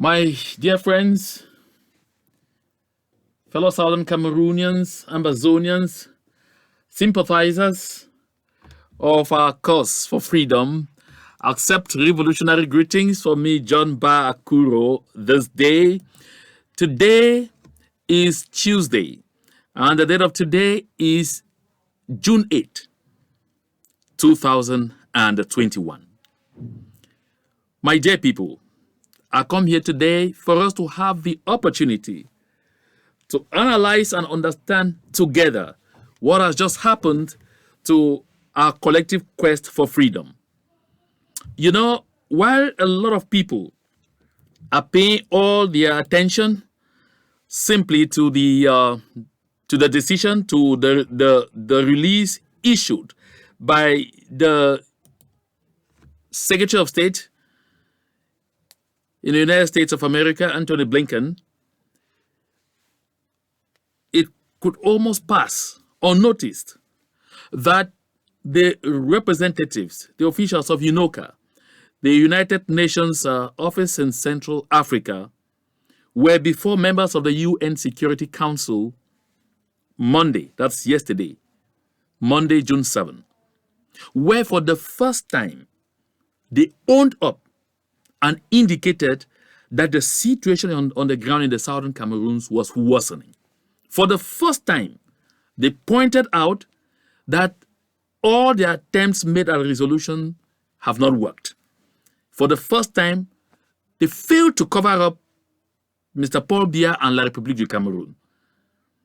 My dear friends, fellow Southern Cameroonians, Amazonians, sympathizers of our cause for freedom, accept revolutionary greetings from me, John Ba Akuro, this day. Today is Tuesday, and the date of today is June 8, 2021. My dear people, I come here today for us to have the opportunity to analyze and understand together what has just happened to our collective quest for freedom. You know, while a lot of people are paying all their attention simply to the decision, to the release issued by the Secretary of State in the United States of America, Anthony Blinken, it could almost pass unnoticed that the representatives, the officials of UNOCA, the United Nations office in Central Africa, were before members of the UN Security Council Monday, that's yesterday, Monday, June 7, where for the first time they owned up and indicated that the situation on the ground in the southern Cameroons was worsening. For the first time, they pointed out that all the attempts made at resolution have not worked. For the first time, they failed to cover up Mr. Paul Biya and La République du Cameroun.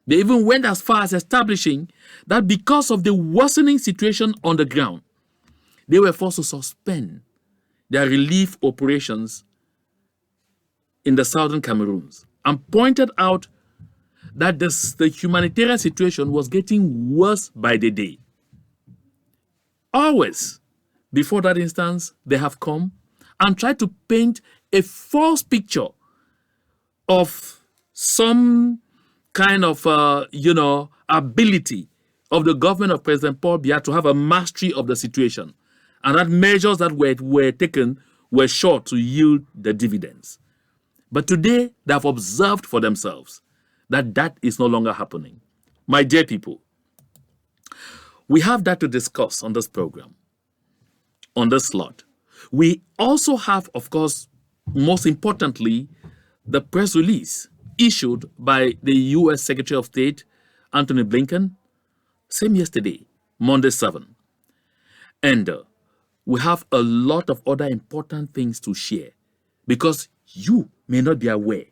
They even went as far as establishing that because of the worsening situation on the ground, they were forced to suspend their relief operations in the southern Cameroons, and pointed out that the humanitarian situation was getting worse by the day. Always, before that instance, they have come and tried to paint a false picture of some kind of, ability of the government of President Paul Biya to have a mastery of the situation, and that measures that were taken were sure to yield the dividends. But today, they have observed for themselves that that is no longer happening. My dear people, we have that to discuss on this program, on this slot. We also have, of course, most importantly, the press release issued by the U.S. Secretary of State, Anthony Blinken, same yesterday, Monday 7. And we have a lot of other important things to share, because you may not be aware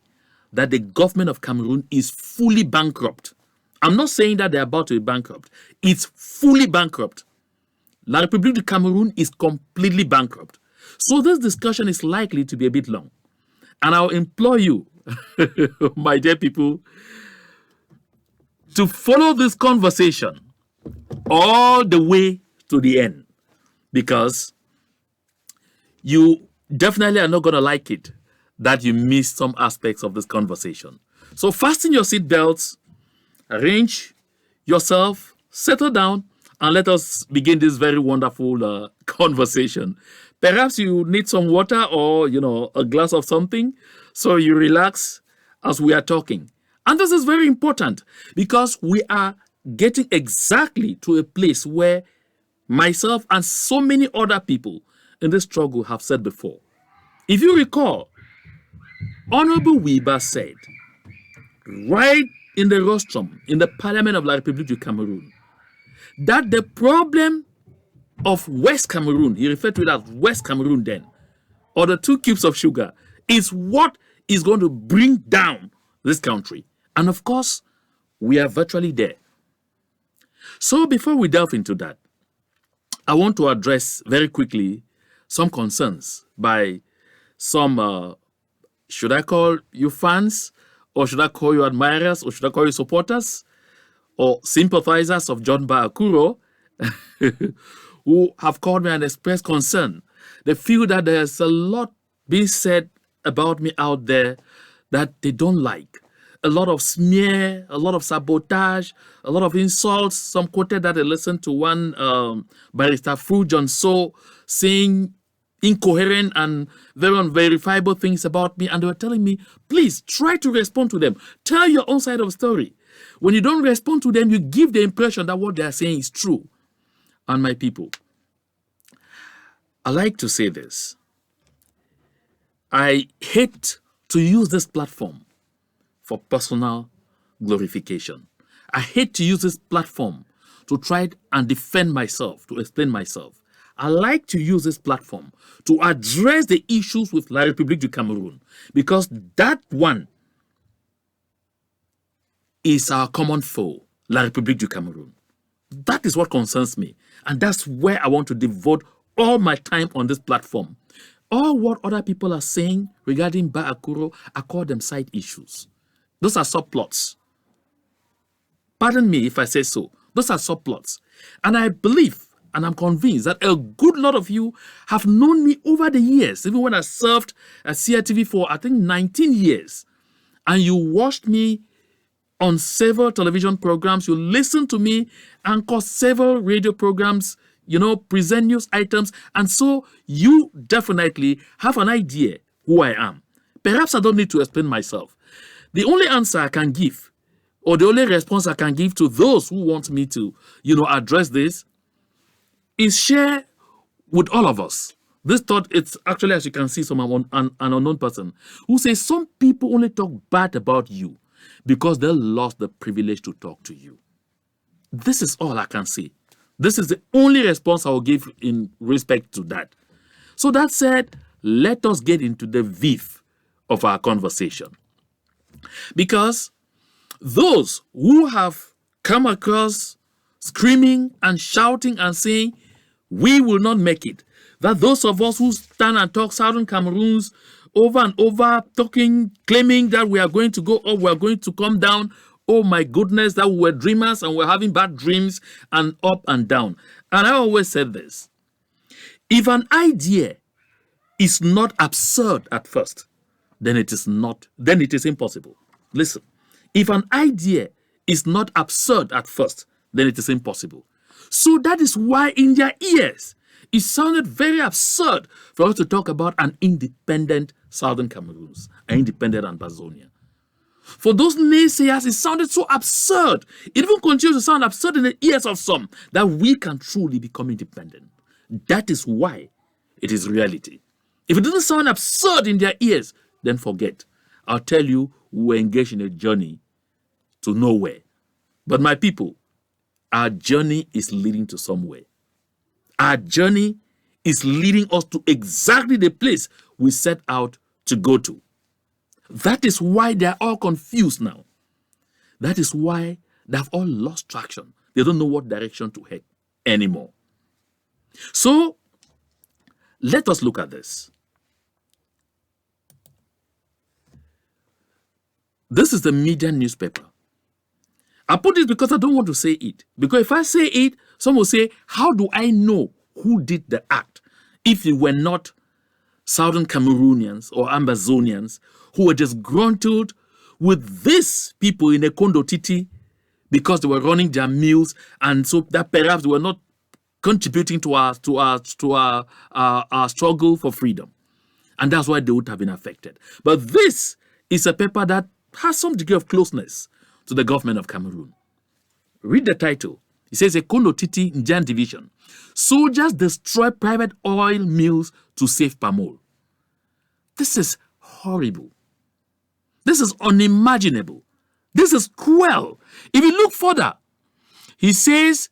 that the government of Cameroon is fully bankrupt. I'm not saying that they're about to be bankrupt. It's fully bankrupt. La République du Cameroun is completely bankrupt. So this discussion is likely to be a bit long. And I'll implore you, my dear people, to follow this conversation all the way to the end, because you definitely are not going to like it that you miss some aspects of this conversation. So fasten your seatbelts, arrange yourself, settle down, and let us begin this very wonderful conversation. Perhaps you need some water or, a glass of something, so you relax as we are talking. And this is very important, because we are getting exactly to a place where myself and so many other people in this struggle have said before. If you recall, Honorable Weber said, right in the rostrum, in the Parliament of La République du Cameroun, that the problem of West Cameroon, he referred to it as West Cameroon then, or the 2 cubes of sugar, is what is going to bring down this country. And of course, we are virtually there. So before we delve into that, I want to address very quickly some concerns by some, should I call you fans, or should I call you admirers, or should I call you supporters, or sympathizers of John Ba Akuro, who have called me and expressed concern. They feel that there's a lot being said about me out there that they don't like. A lot of smear, a lot of sabotage, a lot of insults. Some quoted that they listened to one barrister Fu John So saying incoherent and very unverifiable things about me, and they were telling me, please try to respond to them. Tell your own side of the story. When you don't respond to them, you give the impression that what they are saying is true. And my people, I like to say this. I hate to use this platform for personal glorification. I hate to use this platform to try and defend myself, to explain myself. I like to use this platform to address the issues with La République du Cameroun, because that one is our common foe, La République du Cameroun. That is what concerns me, and that's where I want to devote all my time on this platform. All what other people are saying regarding Ba Akuro, I call them side issues. Those are subplots. Pardon me if I say so. Those are subplots. And I believe, and I'm convinced, that a good lot of you have known me over the years, even when I served at CITV for, I think, 19 years. And you watched me on several television programs, you listened to me anchor several radio programs, present news items, and so you definitely have an idea who I am. Perhaps I don't need to explain myself. The only answer I can give, or the only response I can give to those who want me to, address this, is share with all of us. This thought, it's actually, as you can see, an unknown person who says some people only talk bad about you because they lost the privilege to talk to you. This is all I can say. This is the only response I will give in respect to that. So that said, let us get into the viv of our conversation. Because those who have come across screaming and shouting and saying, we will not make it, that those of us who stand and talk Southern Cameroons over and over, claiming that we are going to go up, we are going to come down, oh my goodness, that we were dreamers and we're having bad dreams and up and down. And I always said this, if an idea is not absurd at first, then it is impossible. Listen, if an idea is not absurd at first, then it is impossible. So that is why in their ears, it sounded very absurd for us to talk about an independent Southern Cameroons, an independent Ambazonia. For those naysayers, it sounded so absurd. It even continues to sound absurd in the ears of some, that we can truly become independent. That is why it is reality. If it doesn't sound absurd in their ears, then forget. I'll tell you, we're engaged in a journey to nowhere. But my people, our journey is leading to somewhere. Our journey is leading us to exactly the place we set out to go to. That is why they're all confused now. That is why they've all lost traction. They don't know what direction to head anymore. So, let us look at this. This is the media newspaper. I put this because I don't want to say it. Because if I say it, some will say, how do I know who did the act if it were not Southern Cameroonians or Ambazonians who were just gruntled with these people in a condo titi because they were running their mills, and so that perhaps they were not contributing to our struggle for freedom. And that's why they would have been affected. But this is a paper that has some degree of closeness to the government of Cameroon. Read the title. It says, Ekono Titi Njan Division. Soldiers destroy private oil mills to save palm oil. This is horrible. This is unimaginable. This is cruel. If you look further, he says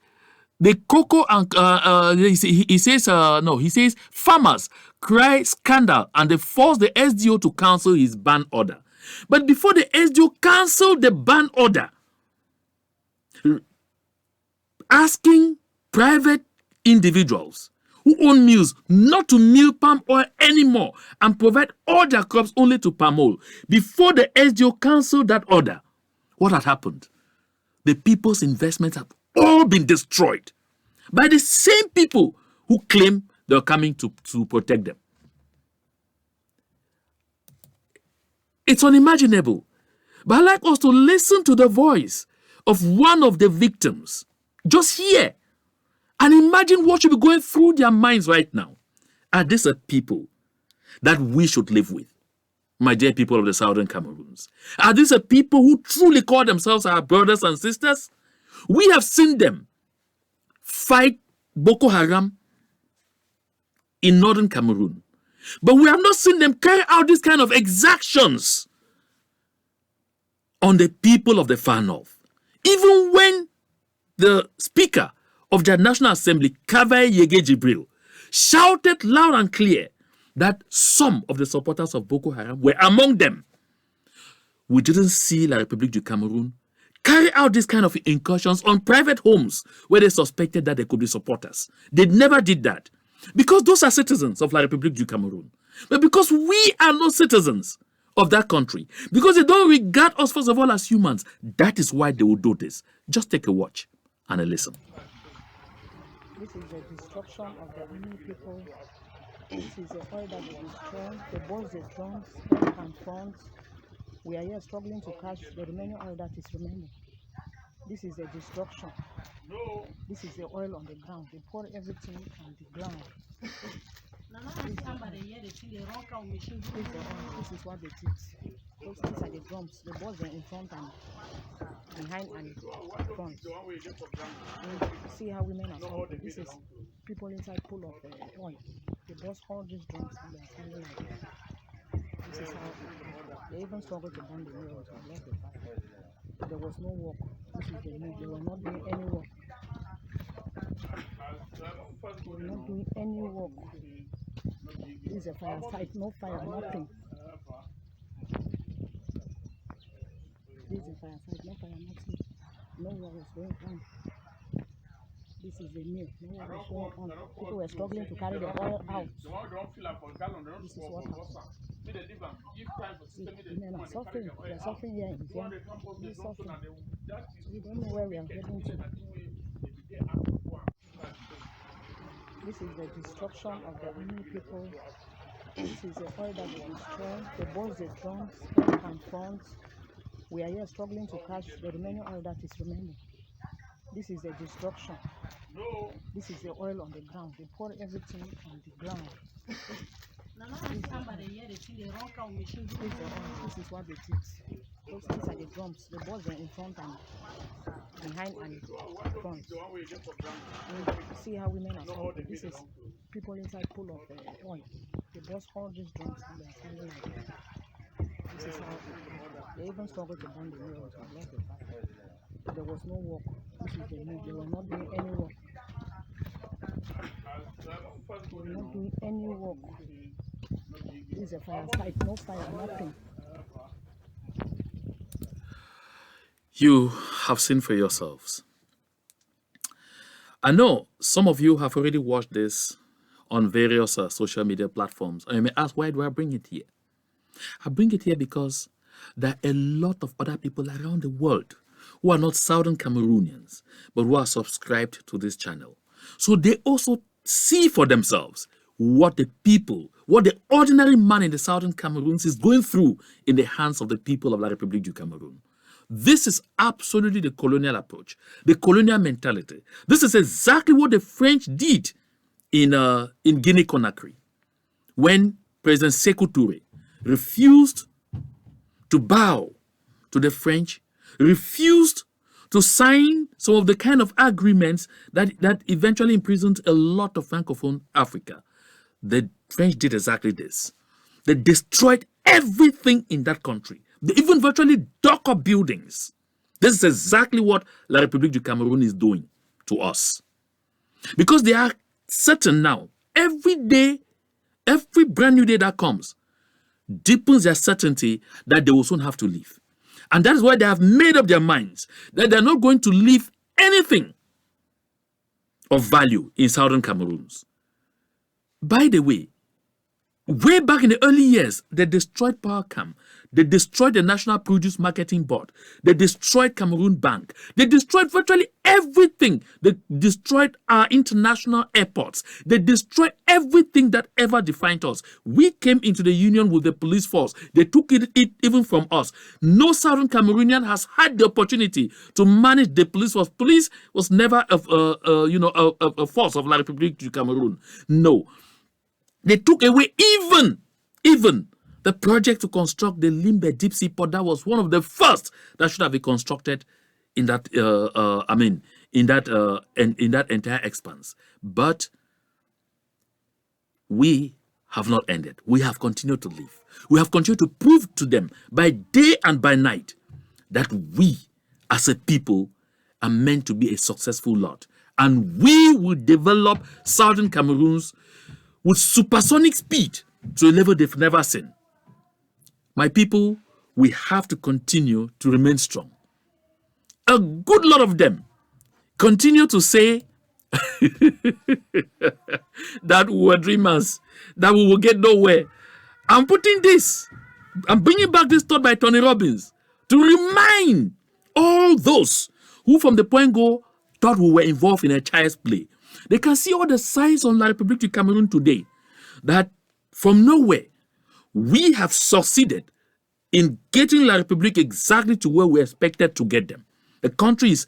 the cocoa and he says farmers cry scandal and they force the SDO to cancel his ban order. But before the SDO canceled the ban order, asking private individuals who own mills not to mill palm oil anymore and provide all their crops only to palm oil. Before the SDO canceled that order, what had happened? The people's investments have all been destroyed by the same people who claim they're coming to protect them. It's unimaginable. But I'd like us to listen to the voice of one of the victims. Just hear and imagine what should be going through their minds right now. Are these a people that we should live with? My dear people of the Southern Cameroons, are these a people who truly call themselves our brothers and sisters? We have seen them fight Boko Haram in northern Cameroon, but we have not seen them carry out this kind of exactions on the people of the far north. Even when the Speaker of the National Assembly, Kaveh Yege Jibril, shouted loud and clear that some of the supporters of Boko Haram were among them, we didn't see La République du Cameroun carry out this kind of incursions on private homes where they suspected that they could be supporters. They never did that because those are citizens of La République du Cameroun. But because we are not citizens of that country, because they don't regard us, first of all, as humans, that is why they will do this. Just take a watch and a listen. This is the destruction of the enemy people. This is the oil that will destroy. The boys, the drums, back and front. We are here struggling to catch the remaining oil that is remaining. This is the destruction. This is the oil on the ground. They pour everything on the ground. This is what they did. These are the drums. The boys are in front and behind and front. And see how women are suffering. This is people inside full of oil. They boss all these drums and they are standing like this. This is how they even struggled to burn the nails and left the fire. There was no work. This is the need. They were not doing any work. They were not doing any work. This is a fire site, no fire, nothing. This is a fire site, no fire, nothing. No work was going on. This is the mill, no work was going on. People were struggling to carry the oil out. This is what happened. Men are suffering. We are suffering here in India. We are suffering. We don't know where we are heading to. This is the destruction of the enemy people. This is the oil that will destroy. The boys, the drums, back and front. We are here struggling to catch the remaining oil that is remaining. This is the destruction. This is the oil on the ground. They pour everything on the ground. This is what they did. These are the drums. The boys are in front and behind and front. And see how women are suffering. This is people inside full of oil. They boss all these drums and they are standing like this. This is how they even struggled to burn the nails and left the fire. There was no work. This is the need. They were not doing any work. They were not doing any work. This is a fire site, no fire, nothing. You have seen for yourselves. I know some of you have already watched this on various social media platforms. And you may ask, why do I bring it here? I bring it here because there are a lot of other people around the world who are not Southern Cameroonians, but who are subscribed to this channel. So they also see for themselves what the ordinary man in the Southern Cameroons is going through in the hands of the people of La République du Cameroun. This is absolutely the colonial approach, the colonial mentality. This is exactly what the French did in Guinea-Conakry when President Sékou Touré refused to bow to the French, refused to sign some of the kind of agreements that eventually imprisoned a lot of Francophone Africa. The French did exactly this. They destroyed everything in that country. They even virtually dug up buildings. This is exactly what La République du Cameroun is doing to us. Because they are certain now, every day, every brand new day that comes, deepens their certainty that they will soon have to leave. And that is why they have made up their minds that they're not going to leave anything of value in Southern Cameroons. By the way, way back in the early years, they destroyed PowerCam. They destroyed the National Produce Marketing Board. They destroyed Cameroon Bank. They destroyed virtually everything. They destroyed our international airports. They destroyed everything that ever defined us. We came into the union with the police force. They took it even from us. No Southern Cameroonian has had the opportunity to manage the police force. Police was never a force of La République du Cameroun. No. They took away even the project to construct the Limbe deep sea port. That was one of the first that should have been constructed in that in that entire expanse. But we have not ended. We have continued to live. We have continued to prove to them by day and by night that we as a people are meant to be a successful lot. And we will develop southern Cameroons with supersonic speed to a level they've never seen. My people, we have to continue to remain strong. A good lot of them continue to say that we were dreamers, that we will get nowhere. I'm bringing back this thought by Tony Robbins to remind all those who from the point go thought we were involved in a child's play. They can see all the signs on La République du Cameroun today that from nowhere, we have succeeded in getting La République exactly to where we expected to get them. The country is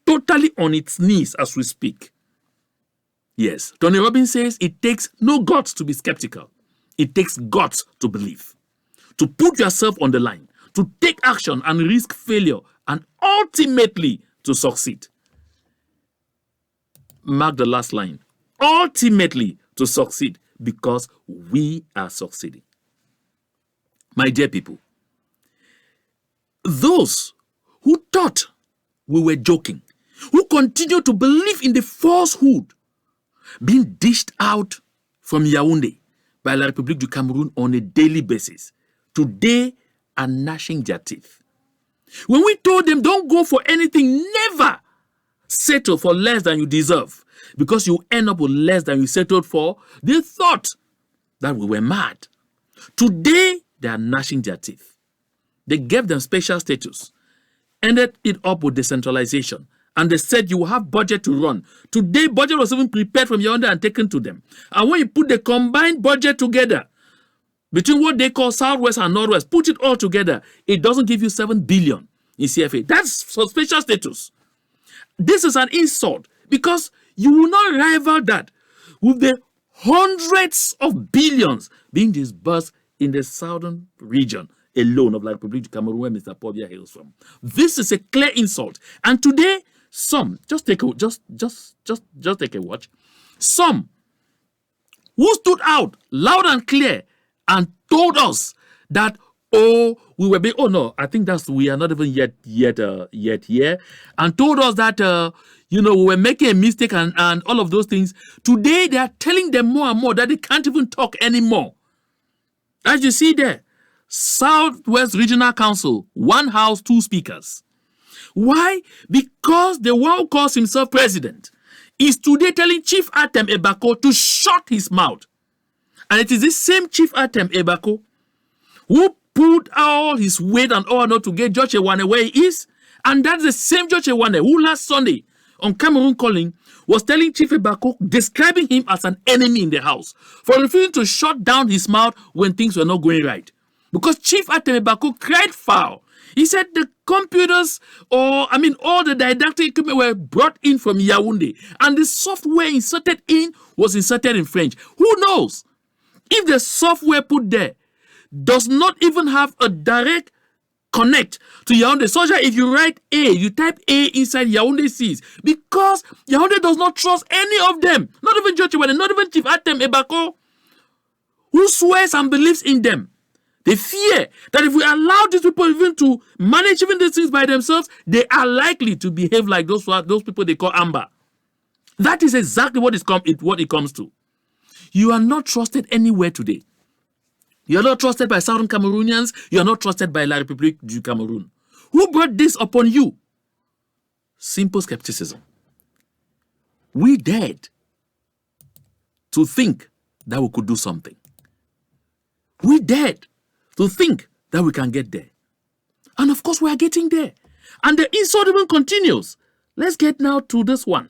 totally on its knees as we speak. Yes, Tony Robbins says it takes no guts to be skeptical. It takes guts to believe, to put yourself on the line, to take action and risk failure, and ultimately to succeed. Mark the last line. Ultimately to succeed, because we are succeeding. My dear people, those who thought we were joking, who continue to believe in the falsehood being dished out from Yaoundé by La République du Cameroun on a daily basis, today are gnashing their teeth. When we told them don't go for anything, never settle for less than you deserve, because you end up with less than you settled for, they thought that we were mad. Today, they are gnashing their teeth. They gave them special status, ended it up with decentralization, and they said you will have budget to run. Today, budget was even prepared from Yaoundé and taken to them. And when you put the combined budget together, between what they call Southwest and Northwest, put it all together, it doesn't give you 7 billion in CFA. That's for special status. This is an insult, because you will not rival that with the hundreds of billions being disbursed in the southern region alone of La République du Cameroun, where Mr. Pobia hails from. This is a clear insult. And today, some, just take a watch, some who stood out loud and clear and told us that, oh, we were being, oh no, I think we are not even yet here, and told us that, we were making a mistake and all of those things. Today, they are telling them more and more that they can't even talk anymore. As you see there, Southwest Regional Council, 1 house, 2 speakers. Why? Because the one who calls himself president is today telling Chief Atem Ebako to shut his mouth. And it is this same Chief Atem Ebako who put all his weight and honor to get George Ewane where he is. And that's the same George Ewane who last Sunday on Cameroun Calling was telling Chief Ebako, describing him as an enemy in the house for refusing to shut down his mouth when things were not going right. Because Chief Atem Ebako cried foul. He said the computers, all the didactic equipment were brought in from Yaoundé, and the software inserted in was inserted in French. Who knows? If the software put there does not even have a direct connect to Yaoundé, such that if you write A, you type A inside Yaoundé C's, because Yaoundé does not trust any of them, not even George Ewane, not even Chief Atem Ebako, who swears and believes in them. They fear that if we allow these people even to manage even these things by themselves, they are likely to behave like those people they call Amber. That is exactly what it comes to. You are not trusted anywhere today. You are not trusted by Southern Cameroonians. You are not trusted by La République du Cameroun. Who brought this upon you? Simple skepticism. We dared to think that we could do something. We dared to think that we can get there. And of course, we are getting there. And the insult even continues. Let's get now to this one.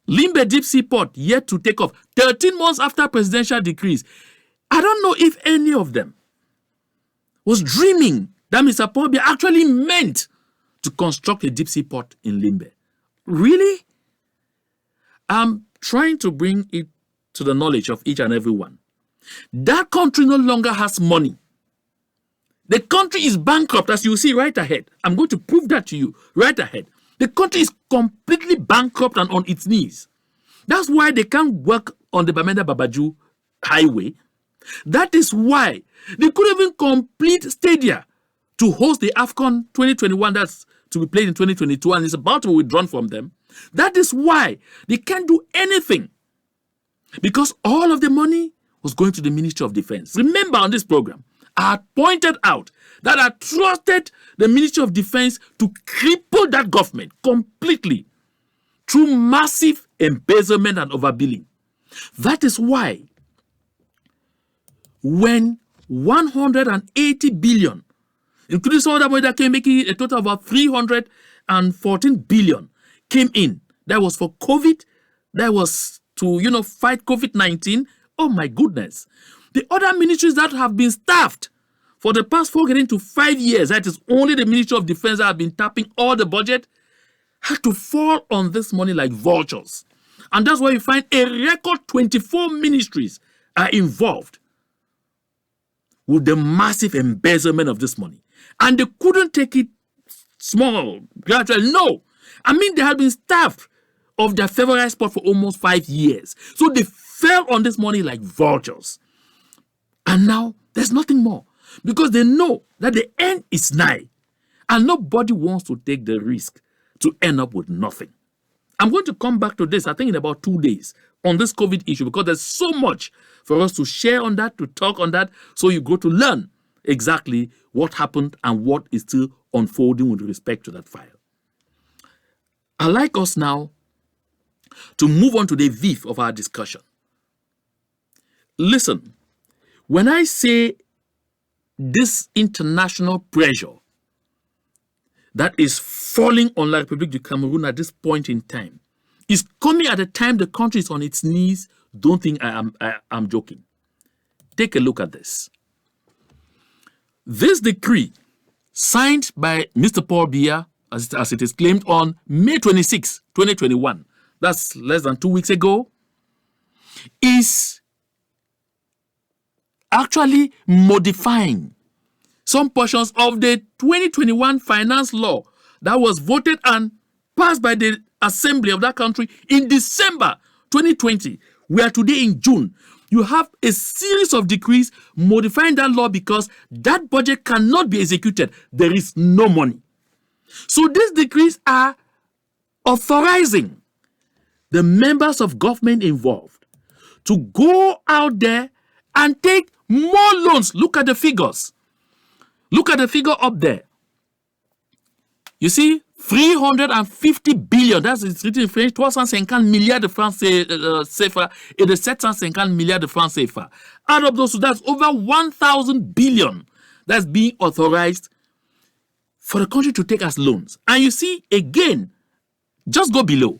Limbe Deep Sea Port yet to take off 13 months after presidential decrees. I don't know if any of them was dreaming that Mr. Pobia actually meant to construct a deep sea port in Limbe. Really? I'm trying to bring it to the knowledge of each and every one. That country no longer has money. The country is bankrupt, as you see right ahead. I'm going to prove that to you right ahead. The country is completely bankrupt and on its knees. That's why they can't work on the Bamenda Babaju highway. That is why they couldn't even complete Stadia to host the AFCON 2021 that's to be played in 2022 and is about to be withdrawn from them. That is why they can't do anything, because all of the money was going to the Ministry of Defense. Remember, on this program, I had pointed out that I trusted the Ministry of Defense to cripple that government completely through massive embezzlement and overbilling. That is why when 180 billion, including some other money that came, making it a total of about 314 billion, came in, that was for COVID, that was to, fight COVID-19. Oh my goodness. The other ministries that have been staffed for the past 4 getting to 5 years, that is only the Ministry of Defense that have been tapping all the budget, had to fall on this money like vultures. And that's why you find a record 24 ministries are involved with the massive embezzlement of this money. And they couldn't take it small, gradual. No. I mean, they had been staffed of their favorite spot for almost 5 years. So they fell on this money like vultures. And now there's nothing more, because they know that the end is nigh. And nobody wants to take the risk to end up with nothing. I'm going to come back to this, I think, in about 2 days on this COVID issue, because there's so much for us to share on that, to talk on that, so you go to learn exactly what happened and what is still unfolding with respect to that file. I'd like us now to move on to the VIF of our discussion. Listen, when I say this international pressure that is falling on La République du Cameroun at this point in time is coming at a time the country is on its knees, don't think I am joking. Take a look at this. This decree, signed by Mr. Paul Biya, as it is claimed on May 26, 2021, that's less than 2 weeks ago, is actually modifying some portions of the 2021 finance law that was voted and passed by the assembly of that country in December 2020. We are today in June. You have a series of decrees modifying that law because that budget cannot be executed. There is no money. So these decrees are authorizing the members of government involved to go out there and take more loans. Look at the figures. Look at the figure up there. You see, 350 billion, that's written in French, 350 milliards de francs CFA et de 750 milliards de francs CFA. Out of those, that's over 1,000 billion that's being authorized for the country to take as loans. And you see, again, just go below.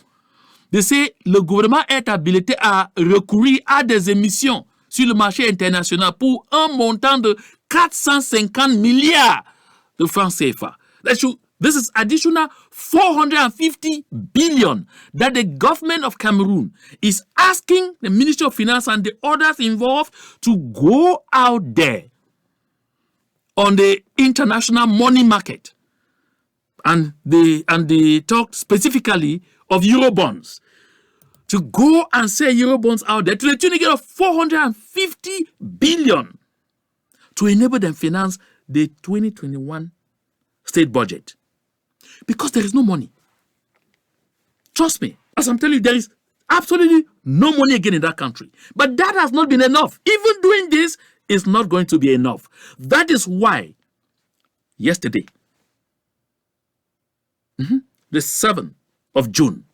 They say, le gouvernement est habilité à recourir à des émissions sur le marché international pour un montant de 450 milliards de francs CFA. This is additional 450 billion that the government of Cameroon is asking the Ministry of Finance and the others involved to go out there on the international money market. And they talked specifically of Eurobonds. To go and sell Eurobonds out there to the tune of 450 billion to enable them finance the 2021 state budget. Because there is no money. Trust me, as I'm telling you, there is absolutely no money again in that country. But that has not been enough. Even doing this is not going to be enough. That is why yesterday, the 7th of June,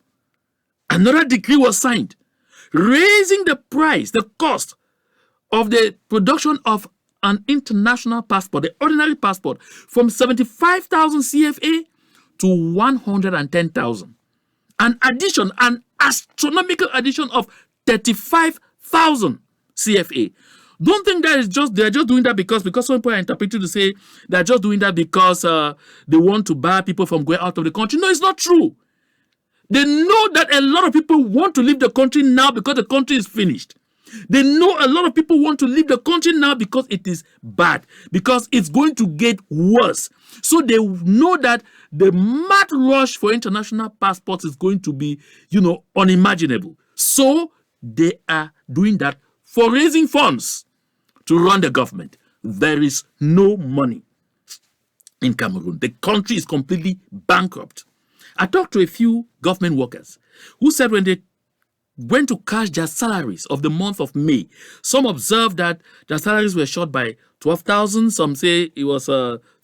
another decree was signed, raising the price, the cost of the production of an international passport, the ordinary passport, from 75,000 CFA to 110,000. An astronomical addition of 35,000 CFA. Don't think that they're just doing that because some people are interpreting to say they're just doing that because they want to bar people from going out of the country. No, it's not true. They know that a lot of people want to leave the country now because the country is finished. They know a lot of people want to leave the country now because it is bad, because it's going to get worse. So they know that the mad rush for international passports is going to be, unimaginable. So they are doing that for raising funds to run the government. There is no money in Cameroon. The country is completely bankrupt. I talked to a few government workers who said when they went to cash their salaries of the month of May, some observed that their salaries were short by 12,000. Some say it was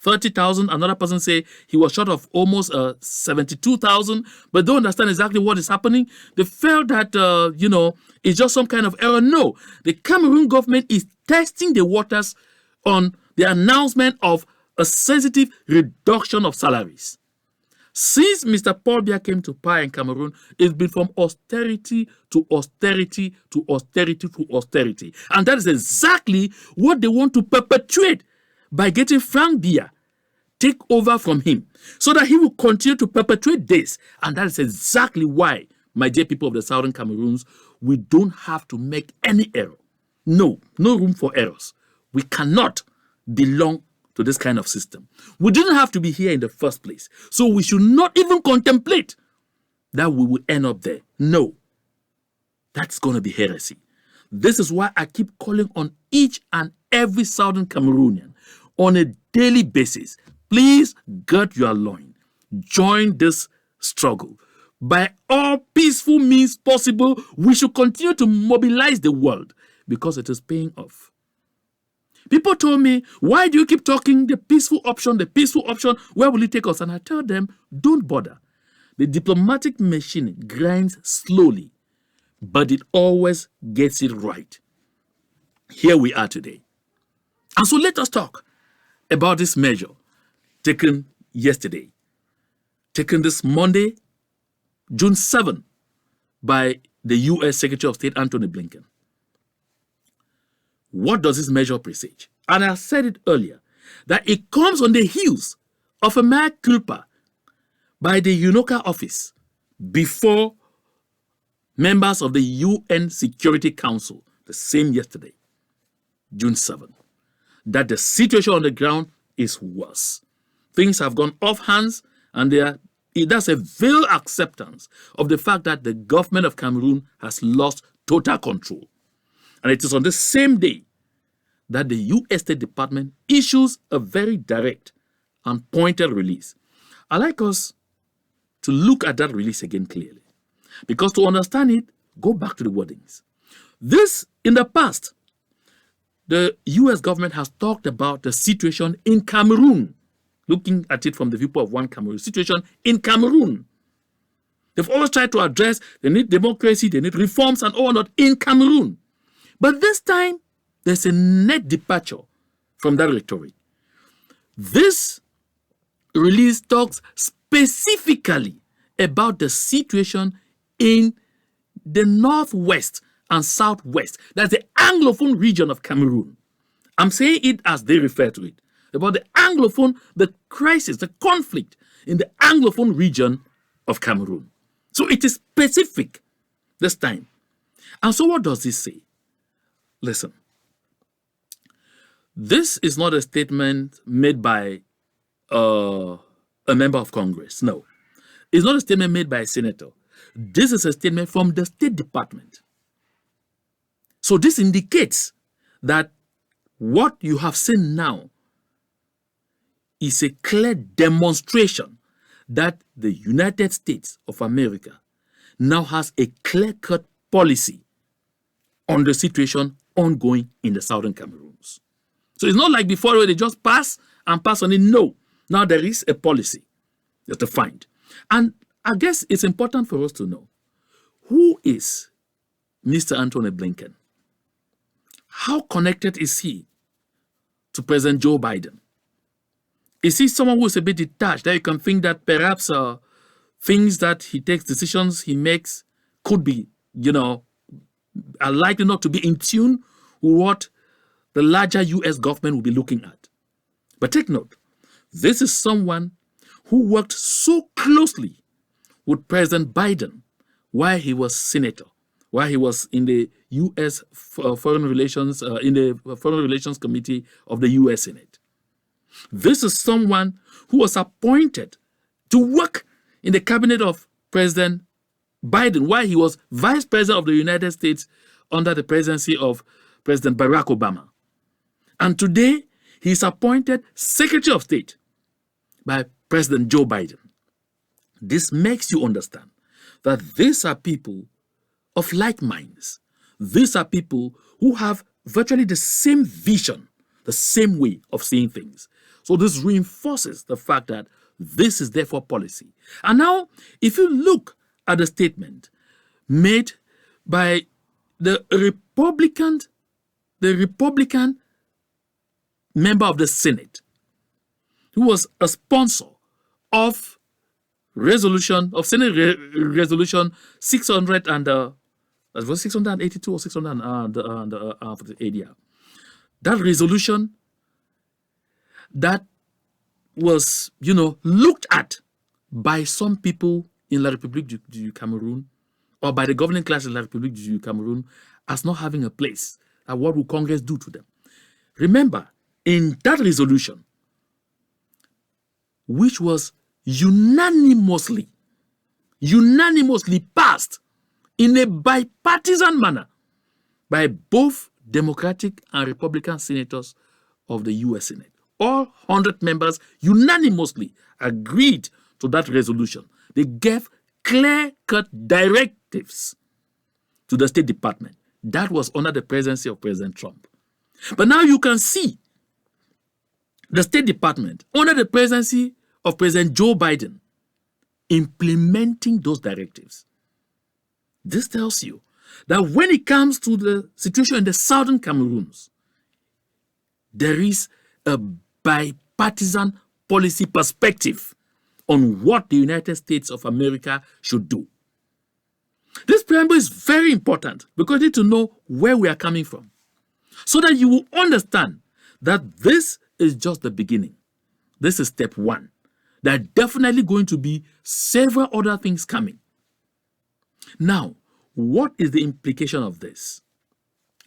30,000. Another person say he was short of almost 72,000, but don't understand exactly what is happening. They felt that, it's just some kind of error. No, the Cameroon government is testing the waters on the announcement of a sensitive reduction of salaries. Since Mr. Paul Biya came to power in Cameroon, it's been from austerity to austerity to austerity to austerity. And that is exactly what they want to perpetuate by getting Frank Biya take over from him so that he will continue to perpetuate this. And that is exactly why, my dear people of the Southern Cameroons, we don't have to make any error. No room for errors. We cannot belong to this kind of system. We didn't have to be here in the first place. So we should not even contemplate that we will end up there. No. That's going to be heresy. This is why I keep calling on each and every Southern Cameroonian on a daily basis. Please gird your loin. Join this struggle. By all peaceful means possible, we should continue to mobilize the world because it is paying off. People told me, why do you keep talking the peaceful option, where will it take us? And I tell them, don't bother. The diplomatic machine grinds slowly, but it always gets it right. Here we are today. And so let us talk about this measure taken yesterday, taken this Monday, June 7, by the U.S. Secretary of State Antony Blinken. What does this measure presage? And I said it earlier, that it comes on the heels of a mea culpa by the UNOCA office before members of the UN Security Council, the same yesterday, June 7, that the situation on the ground is worse. Things have gone off hands, and that's a veiled acceptance of the fact that the government of Cameroon has lost total control. And it is on the same day that the U.S. State Department issues a very direct and pointed release. I'd like us to look at that release again clearly. Because to understand it, go back to the wordings. This, in the past, the U.S. government has talked about the situation in Cameroon, looking at it from the viewpoint of one Cameroon, situation in Cameroon. They've always tried to address they need democracy, they need reforms and all that in Cameroon. But this time, there's a net departure from that rhetoric. This release talks specifically about the situation in the northwest and southwest. That's the Anglophone region of Cameroon. I'm saying it as they refer to it. About the Anglophone, the crisis, the conflict in the Anglophone region of Cameroon. So it is specific this time. And so what does this say? Listen, this is not a statement made by a member of Congress. No, it's not a statement made by a senator. This is a statement from the State Department. So this indicates that what you have seen now is a clear demonstration that the United States of America now has a clear-cut policy on the situation ongoing in the Southern Cameroons. So it's not like before where they just pass and pass on it. No. Now there is a policy that's defined. And I guess it's important for us to know, who is Mr. Antony Blinken? How connected is he to President Joe Biden? Is he someone who is a bit detached, that you can think that perhaps things that he takes, decisions he makes could be, are likely not to be in tune with what the larger U.S. government will be looking at? But take note, this is someone who worked so closely with President Biden while he was senator, while he was in the U.S. Foreign Relations in the Foreign Relations Committee of the U.S. Senate. This is someone who was appointed to work in the cabinet of President Biden while he was Vice President of the United States under the presidency of President Barack Obama. And today, he is appointed Secretary of State by President Joe Biden. This makes you understand that these are people of like minds. These are people who have virtually the same vision, the same way of seeing things. So this reinforces the fact that this is therefore policy. And now, if you look at the statement made by the Republican member of the Senate, who was a sponsor of Senate Resolution 600 and was 682 or 680. That resolution that was, looked at by some people in La République du Cameroun or by the governing class in La République du Cameroun as not having a place. And what will Congress do to them? Remember, in that resolution, which was unanimously passed in a bipartisan manner by both Democratic and Republican senators of the U.S. Senate. All 100 members unanimously agreed to that resolution. They gave clear-cut directives to the State Department. That was under the presidency of President Trump. But now you can see the State Department under the presidency of President Joe Biden implementing those directives. This tells you that when it comes to the situation in the southern Cameroons, there is a bipartisan policy perspective on what the United States of America should do. This preamble is very important because you need to know where we are coming from so that you will understand that this is just the beginning. This is step one. There are definitely going to be several other things coming. Now, what is the implication of this?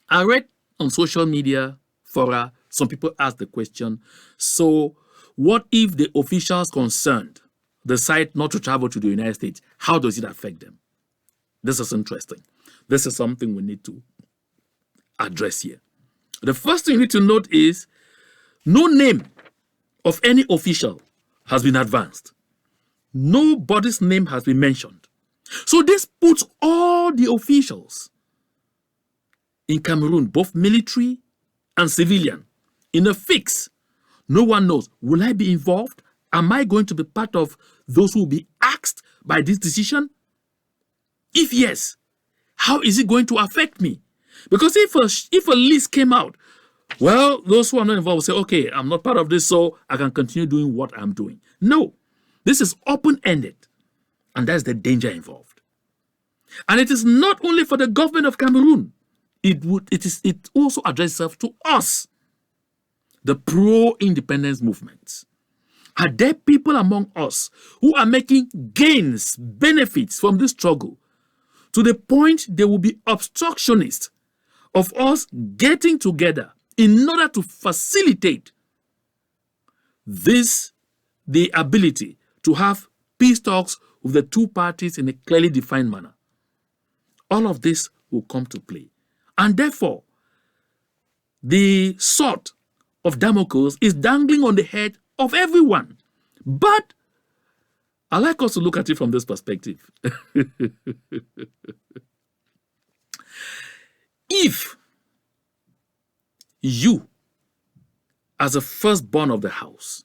I read on social media fora, some people ask the question, so what if the officials concerned decide not to travel to the United States? How does it affect them? This is interesting. This is something we need to address here. The first thing you need to note is no name of any official has been advanced. Nobody's name has been mentioned. So this puts all the officials in Cameroon, both military and civilian, in a fix. No one knows, will I be involved? Am I going to be part of those who will be asked by this decision? If yes, how is it going to affect me? Because if a list came out, well, those who are not involved will say, okay, I'm not part of this, so I can continue doing what I'm doing. No, this is open-ended, and that's the danger involved. And it is not only for the government of Cameroon, it also addresses itself to us, the pro-independence movements. Are there people among us who are making gains, benefits from this struggle to the point they will be obstructionists of us getting together in order to facilitate the ability to have peace talks with the two parties in a clearly defined manner? All of this will come to play. And therefore, the sword of Damocles is dangling on the head of everyone. But I like us to look at it from this perspective. If you, as a firstborn of the house,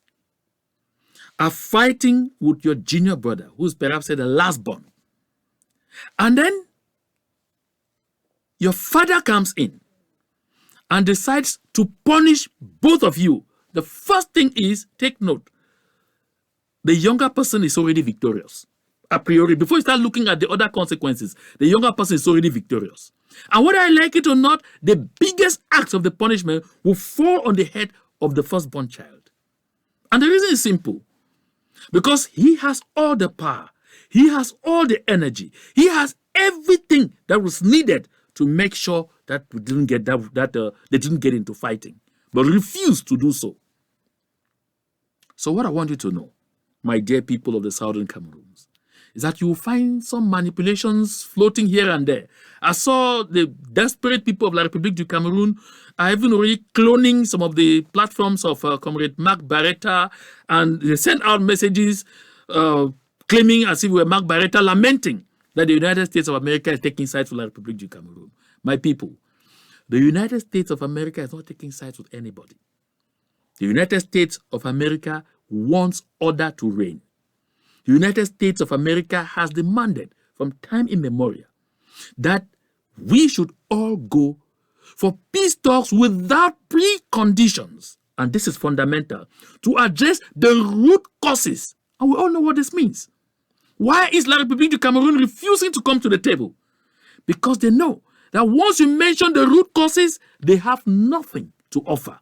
are fighting with your junior brother, who's perhaps the lastborn, and then your father comes in and decides to punish both of you, the first thing is, take note, the younger person is already victorious. A priori, before you start looking at the other consequences, the younger person is already victorious. And whether I like it or not, the biggest acts of the punishment will fall on the head of the firstborn child. And the reason is simple. Because he has all the power. He has all the energy. He has everything that was needed to make sure that we didn't get they didn't get into fighting, but refused to do so. So what I want you to know, my dear people of the southern Cameroons, is that you will find some manipulations floating here and there. I saw the desperate people of La République du Cameroun are even already cloning some of the platforms of Comrade Marc Barretta, and they sent out messages claiming as if we were Marc Barretta, lamenting that the United States of America is taking sides with La République du Cameroun. My people, the United States of America is not taking sides with anybody. The United States of America wants order to reign. The United States of America has demanded from time immemorial that we should all go for peace talks without preconditions. And this is fundamental to address the root causes. And we all know what this means. Why is La République du Cameroun refusing to come to the table? Because they know that once you mention the root causes, they have nothing to offer.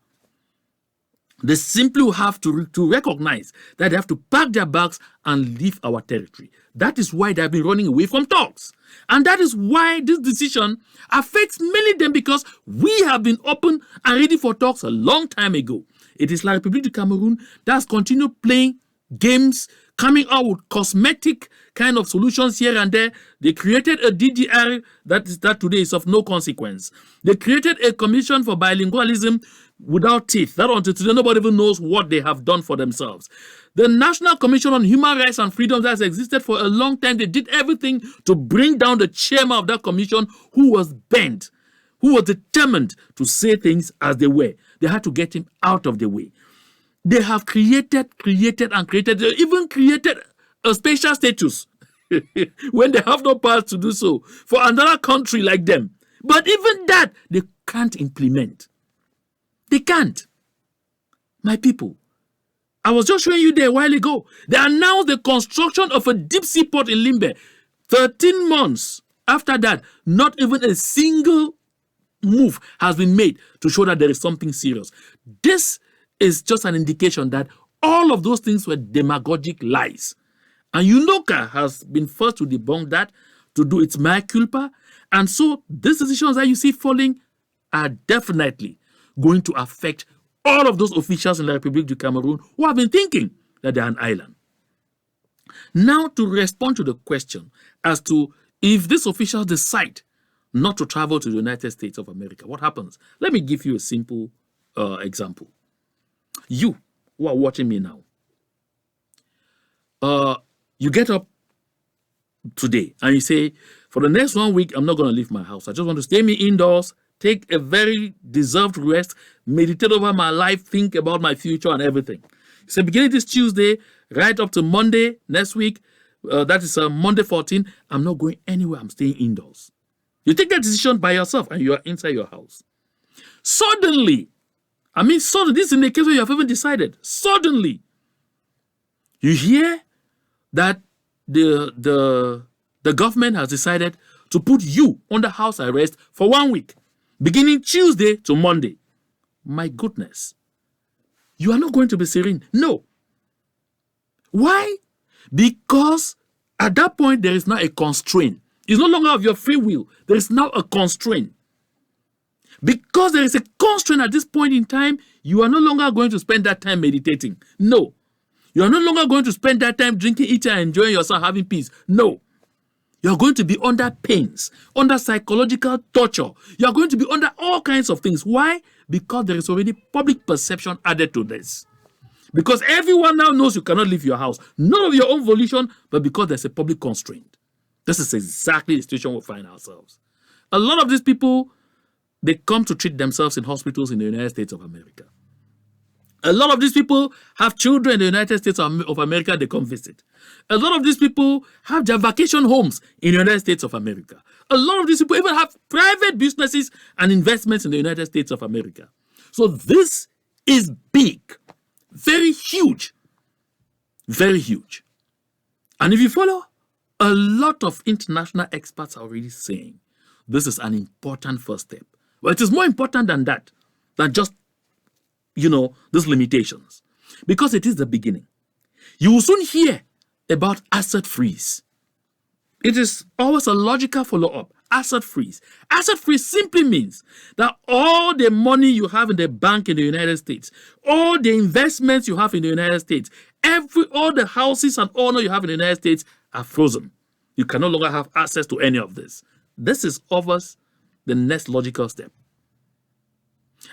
They simply have to recognize that they have to pack their bags and leave our territory. That is why they have been running away from talks. And that is why this decision affects mainly them, because we have been open and ready for talks a long time ago. It is La République du Cameroun that has continued playing games, coming out with cosmetic kind of solutions here and there. They created a DDR that today is of no consequence. They created a commission for bilingualism without teeth. That until today, nobody even knows what they have done for themselves. The National Commission on Human Rights and Freedoms that has existed for a long time, they did everything to bring down the chairman of that commission, who was bent, who was determined to say things as they were. They had to get him out of the way. They have created. They even created a special status when they have no power to do so for another country like them. But even that, they can't implement. They can't. My people, I was just showing you there a while ago. They announced the construction of a deep sea port in Limbe. 13 months after that, not even a single move has been made to show that there is something serious. This is just an indication that all of those things were demagogic lies. And UNOCA has been first to debunk that, to do its mea culpa. And so these decisions that you see falling are definitely going to affect all of those officials in La République du Cameroun who have been thinking that they're an island. Now, to respond to the question as to if these officials decide not to travel to the United States of America, what happens? Let me give you a simple example. You who are watching me now, you get up today and you say, for the next 1 week, I'm not going to leave my house. I just want to stay indoors, take a very deserved rest, meditate over my life, think about my future and everything. So beginning this Tuesday, right up to Monday next week, that is Monday 14, I'm not going anywhere. I'm staying indoors. You take that decision by yourself and you are inside your house. Suddenly, this is in the case where you have even decided, suddenly, you hear that the government has decided to put you under house arrest for 1 week, beginning Tuesday to Monday. My goodness. You are not going to be serene. No. Why? Because at that point, there is now a constraint. It's no longer of your free will. There is now a constraint. Because there is a constraint at this point in time, you are no longer going to spend that time meditating. No. You are no longer going to spend that time drinking, eating, and enjoying yourself, having peace. No. You are going to be under pains, under psychological torture. You are going to be under all kinds of things. Why? Because there is already public perception added to this. Because everyone now knows you cannot leave your house. Not of your own volition, but because there's a public constraint. This is exactly the situation we find ourselves. A lot of these people, they come to treat themselves in hospitals in the United States of America. A lot of these people have children in the United States of America they come visit. A lot of these people have their vacation homes in the United States of America. A lot of these people even have private businesses and investments in the United States of America. So this is big, very huge, very huge. And if you follow, a lot of international experts are already saying this is an important first step. Well, it is more important than that, than just, these limitations. Because it is the beginning. You will soon hear about asset freeze. It is always a logical follow-up. asset freeze. Asset freeze simply means that all the money you have in the bank in the United States, all the investments you have in the United States, all the houses and honor you have in the United States are frozen. You can no longer have access to any of this. This is offers the next logical step.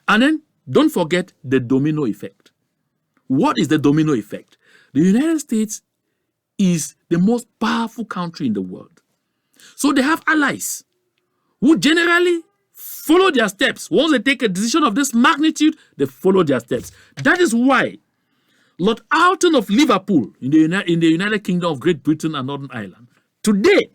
And then don't forget the domino effect. What is the domino effect? The United States is the most powerful country in the world. So they have allies who generally follow their steps. Once they take a decision of this magnitude, they follow their steps. That is why Lord Alton of Liverpool in the United Kingdom of Great Britain and Northern Ireland today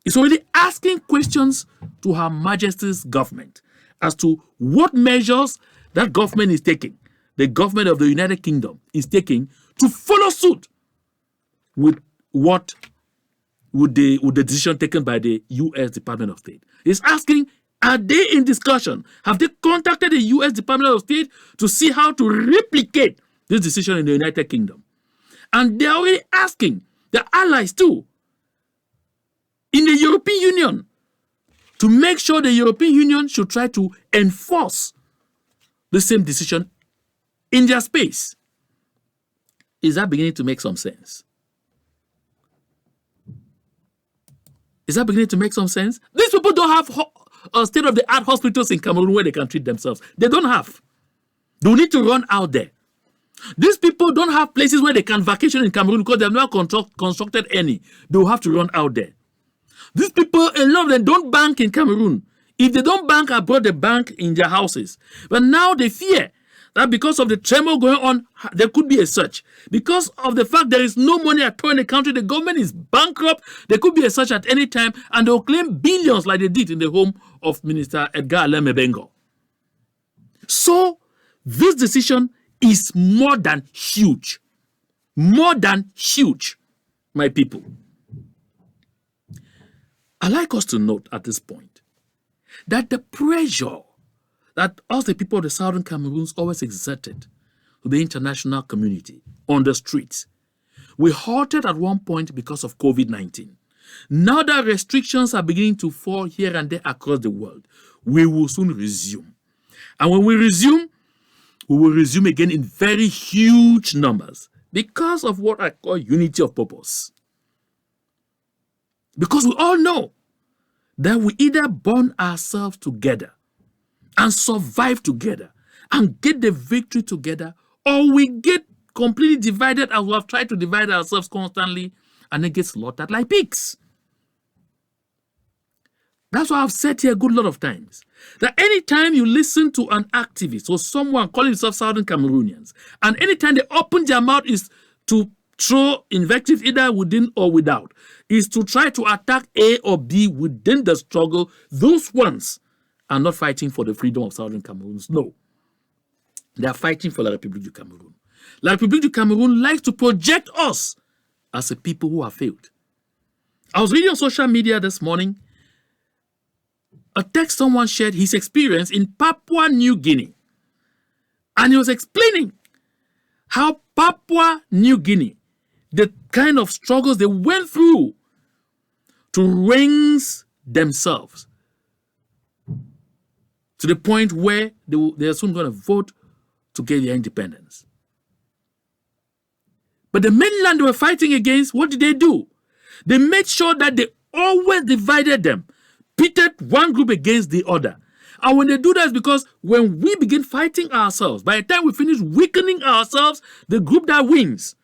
is already asking questions to Her Majesty's government as to what measures that government is taking, the government of the United Kingdom is taking to follow suit with the decision taken by the U.S. Department of State. It's asking, are they in discussion? Have they contacted the U.S. Department of State to see how to replicate this decision in the United Kingdom? And they're already asking their allies too in the European Union to make sure the European Union should try to enforce the same decision in their space. Is that beginning to make some sense? Is that beginning to make some sense? These people don't have state-of-the-art hospitals in Cameroon where they can treat themselves. They don't have. They will need to run out there. These people don't have places where they can vacation in Cameroon because they have not constructed any. They will have to run out there. These people, a lot of them don't bank in Cameroon. If they don't bank abroad, they bank in their houses. But now they fear that because of the tremor going on, there could be a search. Because of the fact there is no money at all in the country, the government is bankrupt, there could be a search at any time, and they'll claim billions like they did in the home of Minister Edgar Alain Mebengo. So, this decision is more than huge. More than huge, my people. I'd like us to note at this point that the pressure that us, the people of the Southern Cameroons, always exerted to the international community on the streets, we halted at one point because of COVID-19. Now that restrictions are beginning to fall here and there across the world, we will soon resume. And when we will resume again in very huge numbers because of what I call unity of purpose. Because we all know that we either bond ourselves together and survive together and get the victory together, or we get completely divided as we have tried to divide ourselves constantly and then get slaughtered like pigs. That's why I've said here a good lot of times that anytime you listen to an activist or someone calling himself Southern Cameroonians, and anytime they open their mouth is to throw invectives either within or without, is to try to attack A or B within the struggle, those ones are not fighting for the freedom of Southern Cameroons. No. They are fighting for La République du Cameroun. La République du Cameroun likes to project us as a people who have failed. I was reading on social media this morning a text someone shared his experience in Papua New Guinea. And he was explaining how Papua New Guinea, the kind of struggles they went through to raise themselves to the point where they are soon going to vote to get their independence. But the mainland they were fighting against, what did they do? They made sure that they always divided them, pitted one group against the other. And when they do that, it's because when we begin fighting ourselves, by the time we finish weakening ourselves, the group that wins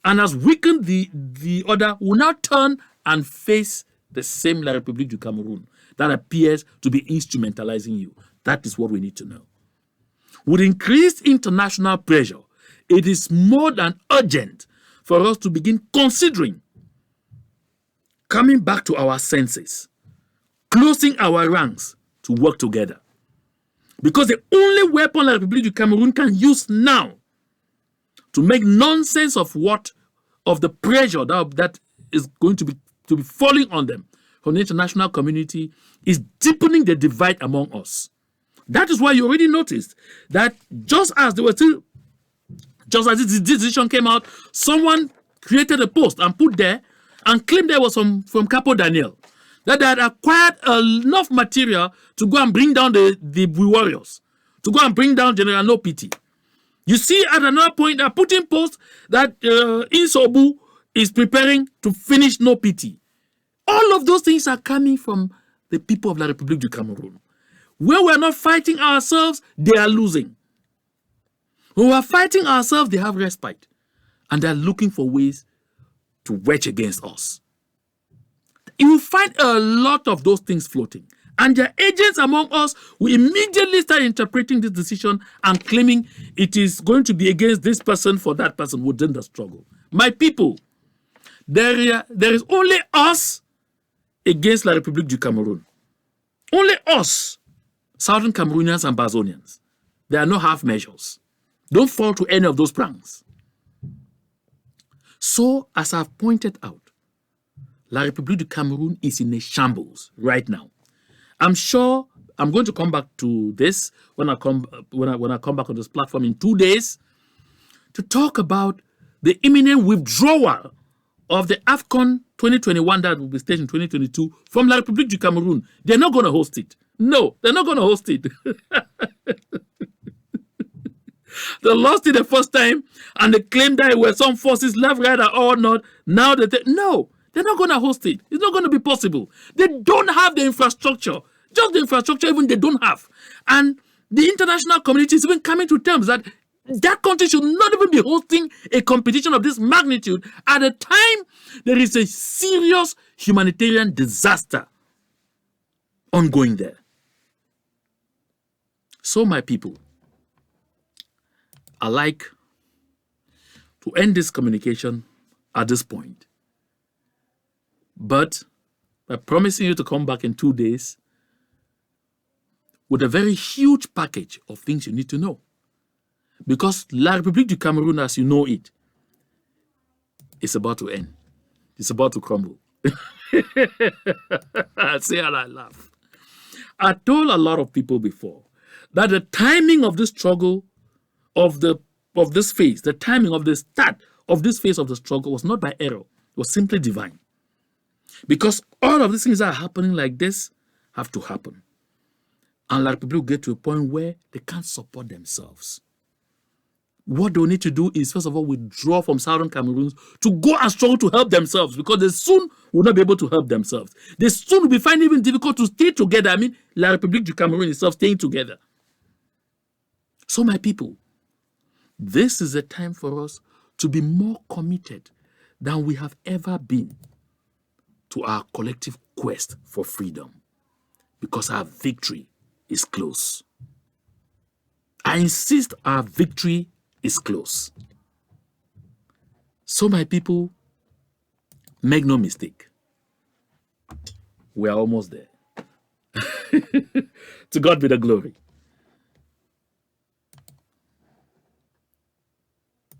and has weakened the other will now turn and face the same La République du Cameroun that appears to be instrumentalizing you. That is what we need to know. With increased international pressure, it is more than urgent for us to begin considering coming back to our senses, closing our ranks to work together. Because the only weapon La République du Cameroun can use now to make nonsense of the pressure that is going to be falling on them from the international community is deepening the divide among us. That is why you already noticed that just as this decision came out, someone created a post and put there and claimed there was from Capo Daniel that they had acquired enough material to go and bring down the warriors, to go and bring down General No Pity. You see, at another point, they're putting posts that Insobu is preparing to finish No Pity. All of those things are coming from the people of La République du Cameroun. Where we're not fighting ourselves, they are losing. When we're fighting ourselves, they have respite. And they're looking for ways to wedge against us. You will find a lot of those things floating. And their agents among us will immediately start interpreting this decision and claiming it is going to be against this person for that person within the struggle. My people, there is only us against La République du Cameroun. Only us, Southern Cameroonians and Bazonians. There are no half measures. Don't fall to any of those pranks. So, as I've pointed out, La République du Cameroun is in a shambles right now. I'm sure I'm going to come back to this when I come back on this platform in 2 days to talk about the imminent withdrawal of the AFCON 2021 that will be staged in 2022 from La République du Cameroun. They're not going to host it. No, they're not going to host it. They lost it the first time and they claimed that it were some forces left, right, or not. Now no, they're not going to host it. It's not going to be possible. They don't have the infrastructure. Just the infrastructure even they don't have. And the international community is even coming to terms that that country should not even be hosting a competition of this magnitude at a time there is a serious humanitarian disaster ongoing there. So, my people, I like to end this communication at this point. But by promising you to come back in 2 days with a very huge package of things you need to know. Because La République du Cameroun, as you know it, is about to end. It's about to crumble. I say and I laugh. I told a lot of people before that the timing of this struggle of this phase, the timing of the start of this phase of the struggle was not by error. It was simply divine. Because all of these things that are happening like this have to happen. And La République will get to a point where they can't support themselves. What they'll need to do is, first of all, withdraw from Southern Cameroon to go and struggle to help themselves, because they soon will not be able to help themselves. They soon will be finding it even difficult to stay together. I mean, La République du Cameroun itself staying together. So, my people, this is a time for us to be more committed than we have ever been to our collective quest for freedom, because our victory is close. I insist our victory is close. So, my people, make no mistake. We are almost there. To God be the glory.